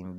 MB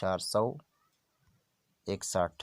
461۔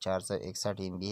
461 MB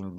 MB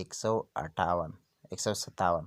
157۔